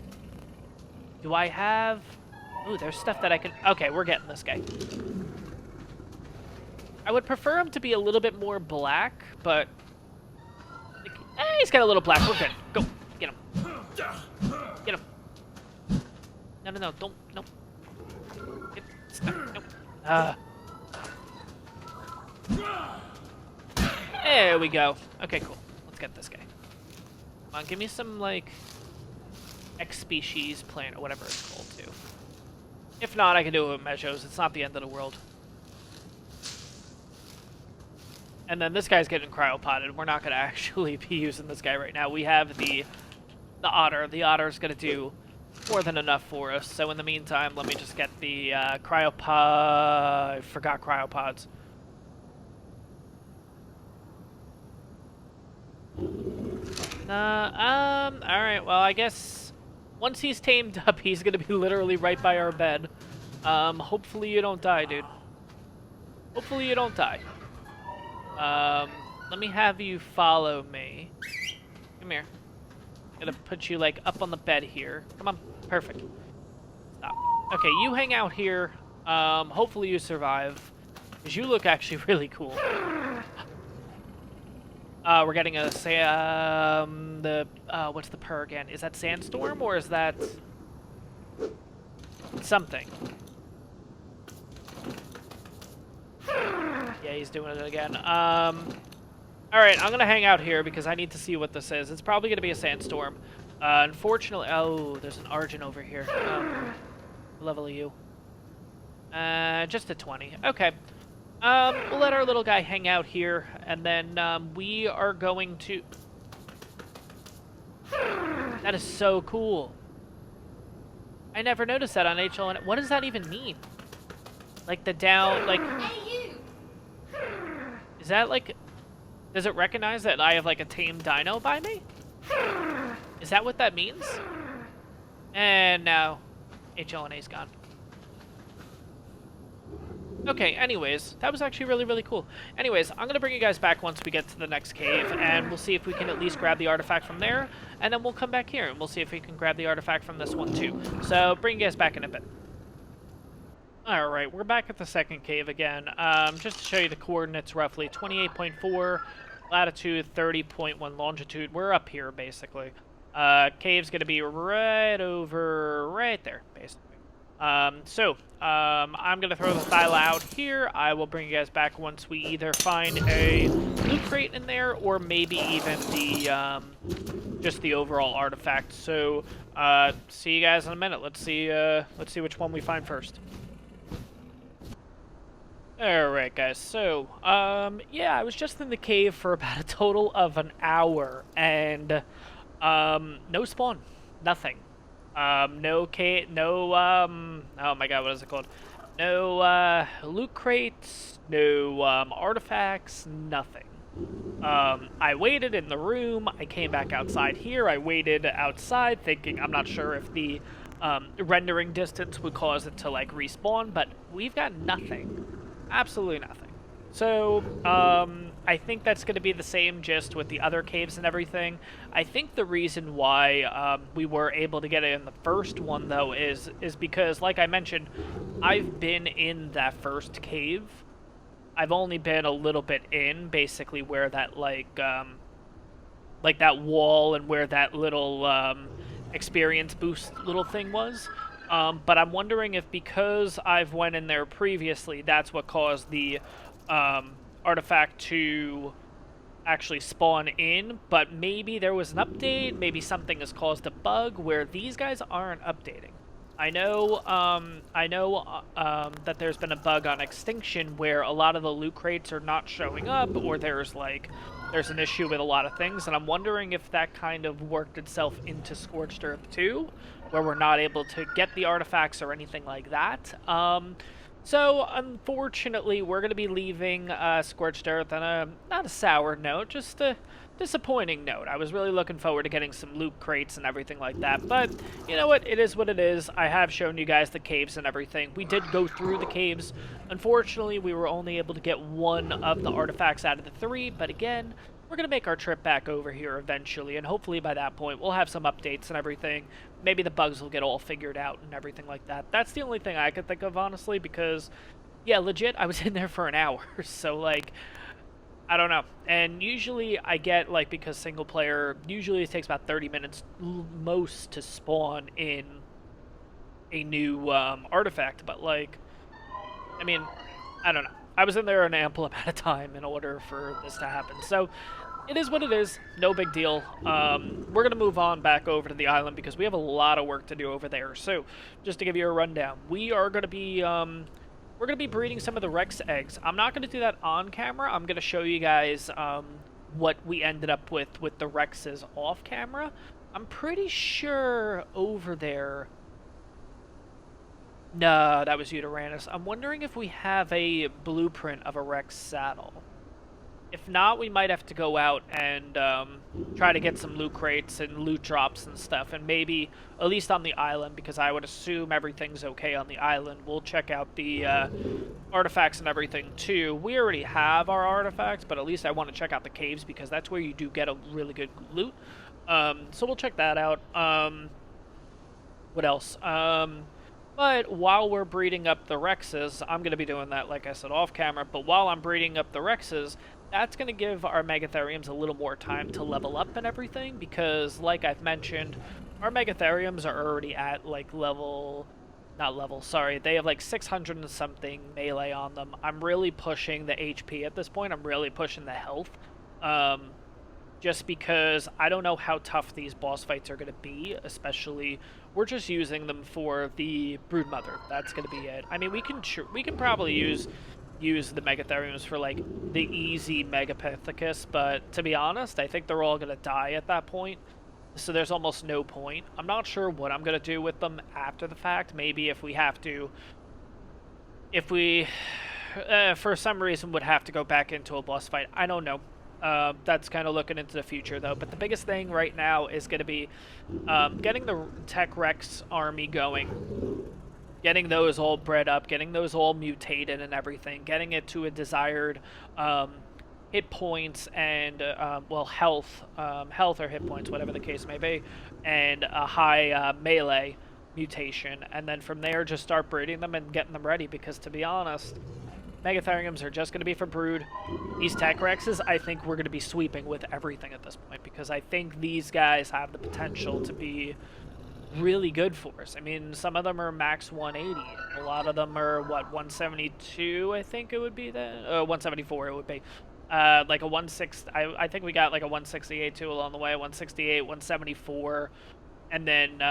Do I have... Ooh, there's stuff that I can... Okay, we're getting this guy. I would prefer him to be a little bit more black, but like, he's got a little black. We're good. Go. Get him. Get him. No, no, no. Don't. No. Get stuck. No. There we go. Okay, cool. Let's get this guy. Come on, give me some, like, X species plant or whatever it's called, too. If not, I can do it with Mejos. It's not the end of the world. And then this guy's getting cryopotted. We're not going to actually be using this guy right now. We have the otter. The otter's going to do more than enough for us. So in the meantime, let me just get the cryopod. I forgot cryopods. Alright, well, I guess once he's tamed up, he's gonna be literally right by our bed. Hopefully you don't die, dude. Hopefully you don't die. Let me have you follow me. Come here. Gonna put you, like, up on the bed here. Come on. Perfect. Stop. Okay, you hang out here. Hopefully you survive. Because you look actually really cool. We're getting a, what's the purr again? Is that Sandstorm, or is that something? Yeah, he's doing it again. Alright, I'm gonna hang out here because I need to see what this is. It's probably gonna be a Sandstorm. Unfortunately, oh, there's an Argent over here. What level are you? Just a 20. Okay. We'll let our little guy hang out here, and then, we are going to... That is so cool. I never noticed that on HLN. What does that even mean? Like, the down, like... Hey, you! Is that, like... Does it recognize that I have, like, a tame dino by me? Is that what that means? And now, HLNA's gone. Okay, anyways, that was actually really, really cool. Anyways, I'm going to bring you guys back once we get to the next cave, and we'll see if we can at least grab the artifact from there, and then we'll come back here, and we'll see if we can grab the artifact from this one, too. So, bring you guys back in a bit. Alright, we're back at the second cave again. Just to show you the coordinates roughly, 28.4 latitude, 30.1 longitude. We're up here, basically. Cave's going to be right over, right there, basically. I'm going to throw the thyla out here. I will bring you guys back once we either find a loot crate in there, or maybe even the, just the overall artifact. So, see you guys in a minute. Let's see which one we find first. Alright, guys, so, yeah, I was just in the cave for about a total of an hour, and, no spawn. Nothing. No, oh my god, what is it called? No, loot crates, no, artifacts, nothing. I waited in the room, I came back outside here, I waited outside thinking, I'm not sure if the, rendering distance would cause it to, like, respawn, but we've got nothing. Absolutely nothing. So, I think that's going to be the same just with the other caves and everything. I think the reason why we were able to get it in the first one, though, is because, like I mentioned, I've been in that first cave. I've only been a little bit in, basically, where that, like that wall and where that little experience boost little thing was. But I'm wondering if because I've went in there previously, that's what caused the artifact to actually spawn in, but maybe there was an update, maybe something has caused a bug where these guys aren't updating. I know that there's been a bug on Extinction where a lot of the loot crates are not showing up, or there's an issue with a lot of things, and I'm wondering if that kind of worked itself into Scorched Earth 2, where we're not able to get the artifacts or anything like that. So, unfortunately, we're going to be leaving Scorched Earth on a, not a sour note, just a disappointing note. I was really looking forward to getting some loot crates and everything like that, but you know what? It is what it is. I have shown you guys the caves and everything. We did go through the caves. Unfortunately, we were only able to get one of the artifacts out of the 3, but again, we're going to make our trip back over here eventually, and hopefully by that point we'll have some updates and everything. Maybe the bugs will get all figured out and everything like that. That's the only thing I could think of, honestly, because Yeah, legit, I was in there for an hour, so, like, I don't know. And usually I get, like, because single player, usually it takes about 30 minutes most to spawn in a new artifact, but, like, I mean, I don't know. I was in there an ample amount of time in order for this to happen. So it is what it is. No big deal. We're going to move on back over to the island because we have a lot of work to do over there. So just to give you a rundown, we are going to be... we're going to be breeding some of the Rex eggs. I'm not going to do that on camera. I'm going to show you guys what we ended up with the Rexes off camera. I'm pretty sure over there... No, that was Uranus. I'm wondering if we have a blueprint of a Rex saddle. If not, we might have to go out and try to get some loot crates and loot drops and stuff. And maybe, at least on the island, because I would assume everything's okay on the island. We'll check out the artifacts and everything, too. We already have our artifacts, but at least I want to check out the caves, because that's where you do get a really good loot. So we'll check that out. What else? But while we're breeding up the Rexes, I'm going to be doing that, like I said, off camera. But while I'm breeding up the Rexes, that's going to give our Megatheriums a little more time to level up and everything. Because, like I've mentioned, our Megatheriums are already at, like, they have, like, 600 and something melee on them. I'm really pushing the HP at this point. I'm really pushing the health. Just because I don't know how tough these boss fights are going to be, especially we're just using them for the Broodmother. That's going to be it. I mean, we can probably use the Megatheriums for, like, the easy Megapithecus, but to be honest, I think they're all going to die at that point, so there's almost no point. I'm not sure what I'm going to do with them after the fact. Maybe if we for some reason would have to go back into a boss fight, I don't know. That's kind of looking into the future, though. But the biggest thing right now is going to be getting the Tech Rex army going, getting those all bred up, getting those all mutated and everything, getting it to a desired hit points and, well, health or hit points, whatever the case may be, and a high melee mutation. And then from there, just start breeding them and getting them ready, because to be honest... Megatheriums are just going to be for brood. These Tech Rexes, I think we're going to be sweeping with everything at this point, because I think these guys have the potential to be really good for us. I mean, some of them are max 180. A lot of them are, what, 172, I think it would be then? 174 it would be. Like a 16... I think we got like a 168 too along the way, 168, 174, and then...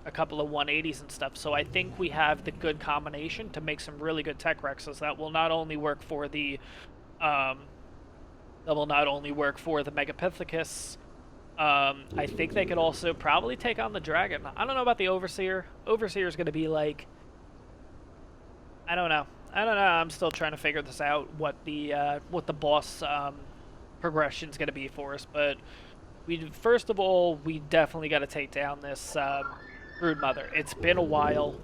a couple of 180s and stuff, so I think we have the good combination to make some really good Tech Rexes that will not only work for the Megapithecus. I think they could also probably take on the Dragon. I don't know about the Overseer. Overseer is going to be like, I don't know. I'm still trying to figure this out, what the boss progression is going to be for us. But first of all, we definitely got to take down this Broodmother. It's been a while.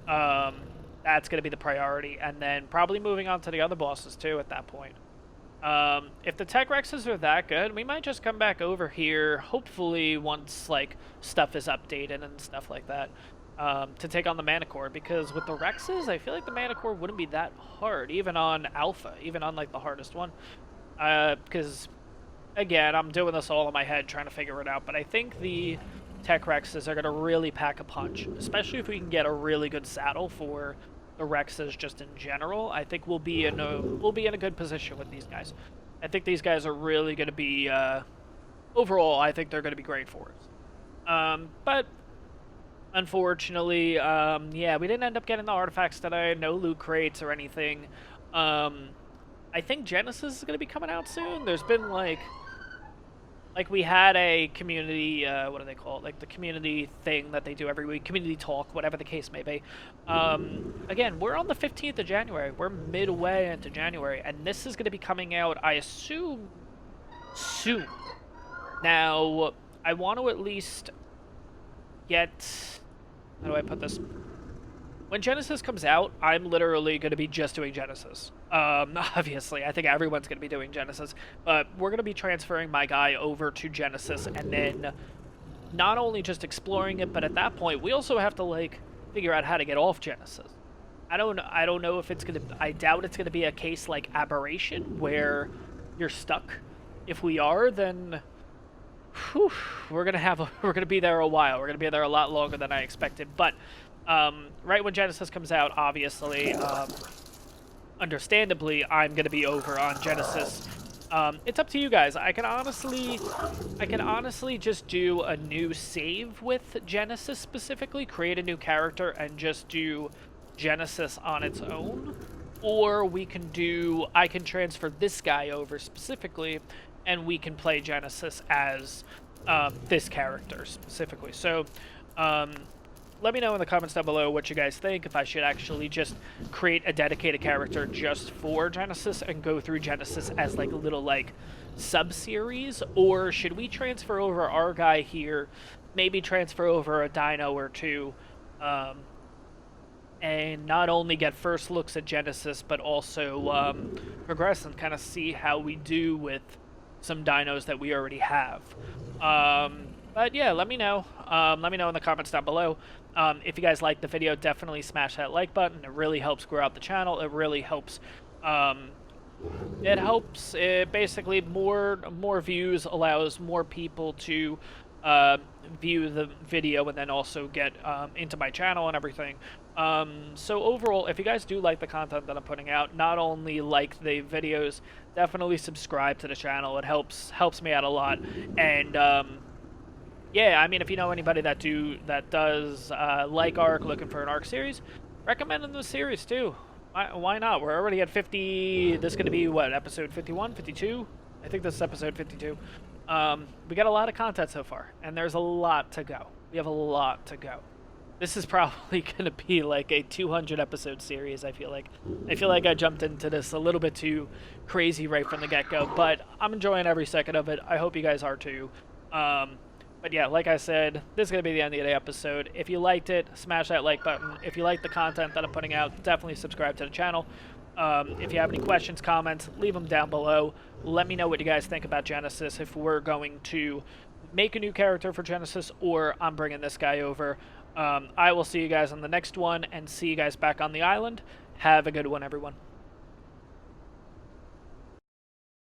That's going to be the priority, and then probably moving on to the other bosses too at that point. If the Tech Rexes are that good, we might just come back over here, hopefully once, like, stuff is updated and stuff like that, to take on the Manicore, because with the Rexes, I feel like the Manicore wouldn't be that hard, even on Alpha, even on, like, the hardest one. Because, again, I'm doing this all in my head, trying to figure it out, but I think the Tech Rexes are going to really pack a punch, especially if we can get a really good saddle for the Rexes just in general. I think we'll be in a good position with these guys. I think these guys are really going to be, overall, I think they're going to be great for us. But unfortunately, yeah, we didn't end up getting the artifacts today, no loot crates or anything. I think Genesis is going to be coming out soon. There's been, like we had a community, what do they call it? Like the community thing that they do every week, community talk, whatever the case may be. Again, we're on the 15th of January. We're midway into January, and this is going to be coming out, I assume, soon. Now, I want to at least get, how do I put this? When Genesis comes out, I'm literally going to be just doing Genesis. Obviously, I think everyone's going to be doing Genesis, but we're going to be transferring my guy over to Genesis, and then not only just exploring it, but at that point, we also have to, like, figure out how to get off Genesis. I don't know if it's gonna. I doubt it's gonna be a case like Aberration where you're stuck. If we are, then whew, we're gonna be there a while. We're gonna be there a lot longer than I expected. But right when Genesis comes out, obviously, understandably, I'm gonna be over on Genesis. It's up to you guys. I can honestly just do a new save with Genesis specifically, create a new character, and just do Genesis on its own. Or I can transfer this guy over specifically, and we can play Genesis as this character specifically. So, let me know in the comments down below what you guys think, if I should actually just create a dedicated character just for Genesis and go through Genesis as like a little like sub-series, or should we transfer over our guy here, maybe transfer over a dino or two, and not only get first looks at Genesis, but also progress and kind of see how we do with some dinos that we already have. But yeah, let me know. Let me know in the comments down below. If you guys like the video, definitely smash that like button. It really helps grow out the channel. It really helps. It basically more views allows more people to view the video and then also get into my channel and everything. So overall, if you guys do like the content that I'm putting out, not only like the videos, definitely subscribe to the channel. It helps me out a lot. And yeah, I mean, if you know anybody that does like ARK, looking for an ARK series, recommend them the series too. Why not? We're already at 50. This is going to be what, episode 51, 52? I think this is episode 52. We got a lot of content so far, and there's a lot to go. We have a lot to go. This is probably going to be like a 200 episode series. I feel like I jumped into this a little bit too crazy right from the get-go, but I'm enjoying every second of it. I hope you guys are too. But yeah, like I said, this is going to be the end of the episode. If you liked it, smash that like button. If you like the content that I'm putting out, definitely subscribe to the channel. If you have any questions, comments, leave them down below. Let me know what you guys think about Genesis, if we're going to make a new character for Genesis or I'm bringing this guy over. I will see you guys on the next one and see you guys back on the island. Have a good one, everyone.